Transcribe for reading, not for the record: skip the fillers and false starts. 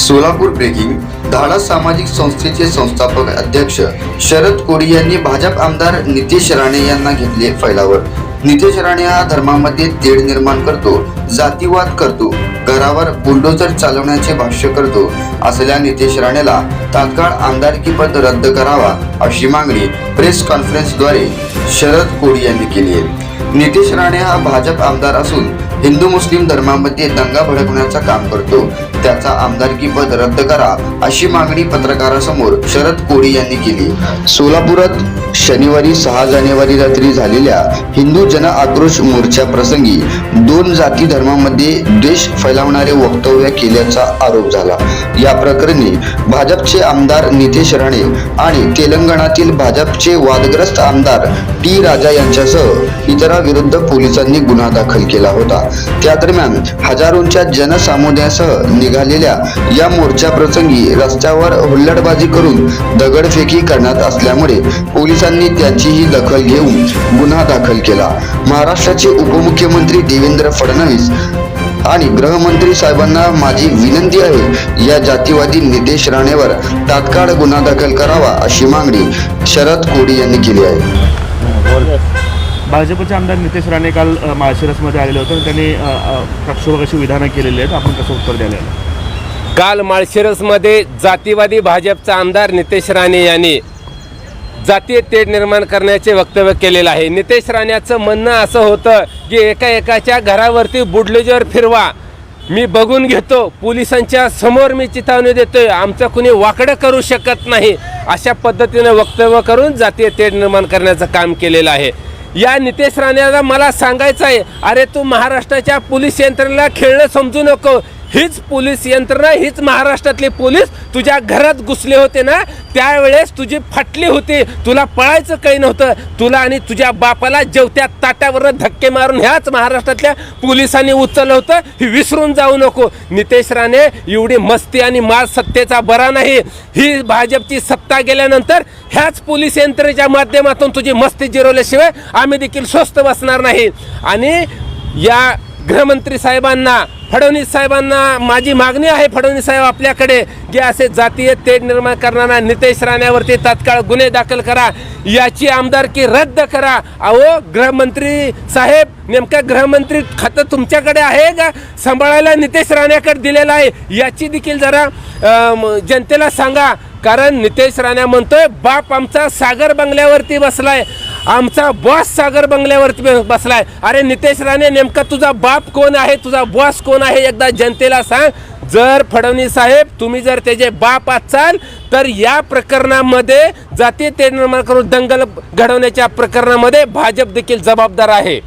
Solapur breaking. धाडा सामाजिक संस्थेचे संस्थापक अध्यक्ष शरद कोडी यांनी भाजप आमदार नितेश राणे यांना घेतले फैलावर. नितेश राणे हा धर्मामध्ये तेढ निर्माण करतो, जातीवाद करतो, घरावर बुलडोजर चालवण्याचे भाष्य करतो असलेल्या नितेश राणेला तात्काळ आमदारकी पद रद्द करावा अशी मागणी प्रेस कॉन्फरन्सद्वारे शरद कोडी यांनी केली आहे. नितेश राणे हा भाजप आमदार असून हिंदू मुस्लिम धर्मामध्ये दंगा भडकवण्याचं काम करतो. त्याचा आमदारकी पद रद्द करा अशी मागणी पत्रकारासमोर शरद कोडी यांनी केली. सोलापुरात शनिवारी 6 जानेवारी रात्री झालेल्या हिंदू जन आक्रोश मोर्चा प्रसंगी 2 जाती धर्मामध्ये द्वेष फैलावणारे वक्तव्य केल्याचा आरोप झाला. या प्रकरणी भाजपचे आमदार नितेश राणे आणि तेलंगणातील भाजपचे वादग्रस्त आमदार टी राजा यांच्यासह इतरांविरुद्ध पोलिसांनी गुन्हा दाखल केला होता. त्या दरम्यान हजारोंच्या जनसमुदायासह निघालेल्या या मोर्चा प्रसंगी रस्त्यावर हुल्लडबाजी करून दगडफेकी करण्यात असल्यामुळे पोलिसांनी त्याचीही दखल घेऊन गुन्हा दाखल केला. महाराष्ट्राचे उपमुख्यमंत्री देवेंद्र फडणवीस आणि गृहमंत्री साहेबांना माझी विनंती आहे, या जातीवादी नितेश राणेवर तात्काळ गुन्हा दाखल करावा अशी मागणी शरद कोडी यांनी केली आहे. भाजपचे आमदार नितेश राणे काल माळशिरसमध्ये आलेले होते. त्यांनी प्रक्षोभक अशी विधानं केलेली आहेत. आपण कसं उत्तर द्यायला? काल माळशिरसमध्ये जातीवादी भाजपचा आमदार नितेश राणे यांनी जातीय तेढ निर्माण करण्याचे वक्तव्य केलेलं आहे. नितेश राणेचं म्हणणं असं होतं की एकाच्या घरावरती बुलडोजर फिरवा, मी बघून घेतो, पोलिसांच्या समोर मी चिथावणी देतोय, आमचं कुणी वाकडं करू शकत नाही, अशा पद्धतीने वक्तव्य करून जातीय तेढ निर्माण करण्याचं काम केलेलं आहे. या नितेश राणेला मला सांगायचं आहे, अरे तू महाराष्ट्राच्या पोलीस यंत्रणेला खेळणं समजू नको. हीच पोलीस यंत्रणा, हीच महाराष्ट्रातले पोलीस तुझ्या घरात घुसले होते ना, त्यावेळेस तुझी फाटली होती, तुला पळायचं काही नव्हतं. तुला आणि तुझ्या बापाला जेवत्या ताटावर धक्के मारून ह्याच महाराष्ट्रातल्या पोलिसांनी उचललं होतं, हे विसरून जाऊ नको. नितेश राणे एवढी मस्ती आणि माल सत्तेचा बरा नाही. ही भाजपची सत्ता गेल्यानंतर ह्याच पोलीस यंत्रणेच्या माध्यमातून तुझी मस्ती जिरवल्याशिवाय आम्ही देखील स्वस्थ बसणार नाही. आणि या गृहमंत्री साहेबांना, फडणवीस साहेबांना माझी मागणी आहे, फडणवीस साहेब आपल्याकडे, की असे जातीय तेढ निर्माण करणारा नितेश राणेवरती तात्काळ गुन्हे दाखल करा, याची आमदारकी रद्द करा. अहो गृहमंत्री साहेब, नेमकं गृहमंत्री खातं तुमच्याकडे आहे का? सांभाळायला नितेश राणेकडे दिलेलं आहे, याची देखील जरा जनतेला सांगा. कारण नितेश राणे म्हणतोय बाप आमचा सागर बंगल्यावरती बसलाय, आमचा बॉस सागर बंगल्यावरती बसलाय. अरे नितेश राणे, नेमका तुझा बाप कोण आहे, तुझा बॉस कोण आहे, एकदा जनतेला सांग. जर फडणवीस साहेब तुम्ही जर त्याचे बाप असाल तर या प्रकरणामध्ये जातीय तेढ निर्माण करून दंगल घडवण्याच्या प्रकरणामध्ये भाजप देखील जबाबदार आहे.